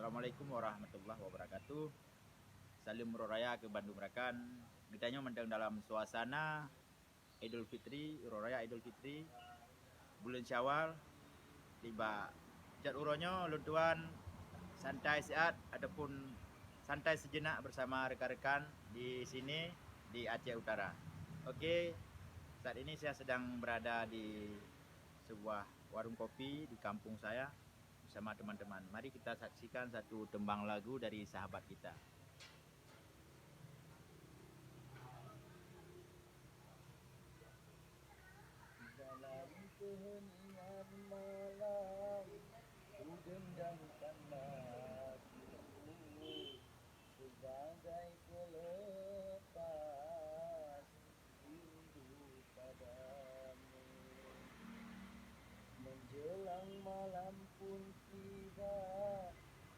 Assalamualaikum warahmatullahi wabarakatuh. Salam Raya ke Bandung Rakan. Kitanya mendang dalam suasana Idul Fitri, Raya Idul Fitri, bulan Syawal, tiba jat uronyo luntuan santai sehat ataupun santai sejenak bersama rekan-rekan di sini di Aceh Utara. Oke, saat ini saya sedang berada di sebuah warung kopi di kampung saya bersama teman-teman. Mari kita saksikan satu tembang lagu dari sahabat kita. Dalam keheningan malam, ku dendangkan nafsuku sebagai pelepas rindu padamu. Menjelang malam pun tiba,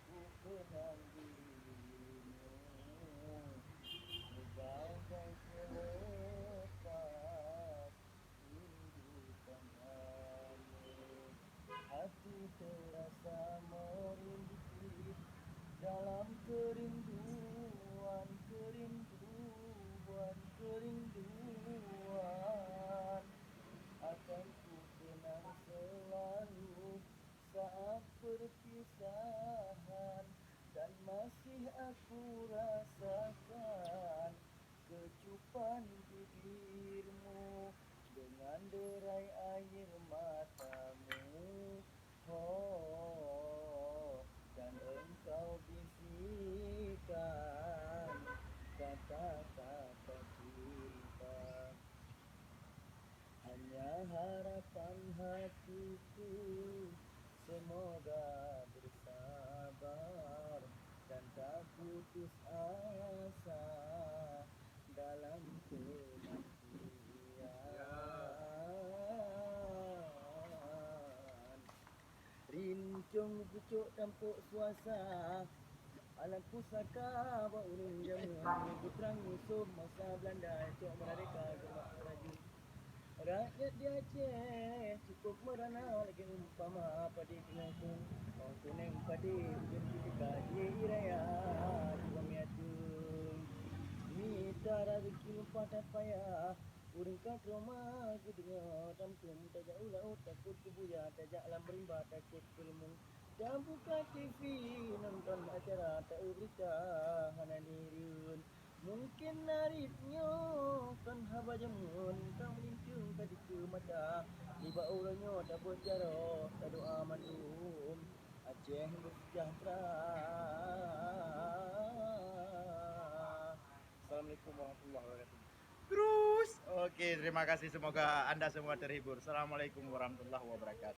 ku kenang dirimu sebagai pelepas rindu padamu. Hati terasa merintih dalam kerinduan, kerinduan. Akan ku kenang selalu saat perpisahan, dan masih aku rasakan kecupan bibirmu dengan derai air matamu. Oh, dan engkau bisikan kata-kata cinta. Hanya harapan hatiku semoga bersabar dan tak putus asa dalam kematian. Rincung pucuk tampuk suasa, alam pusaka bawa urung jamu, putrang musuh masa Belanda cok merdeka gemak raju. Rakyat di Aceh cukup merana lagi umpama padi kenakun mau tuneng padi ujian ketika di raya di Bamiatun. Mita rezeki lumpah payah urang kat rumah gedenya tamtum tajak ulau takut kebuya tajak alam berimba takut kelumung. Dan buka TV nonton acara tak berita hananirun. Mungkin naritnya kan haba jamun kang melincung tadi ke mata liba uranyo tak bojaro tak doa manum Aceh bersejahtera. Assalamualaikum warahmatullahi wabarakatuh. Terus, oke, terima kasih. Semoga Anda semua terhibur. Assalamualaikum warahmatullahi wabarakatuh.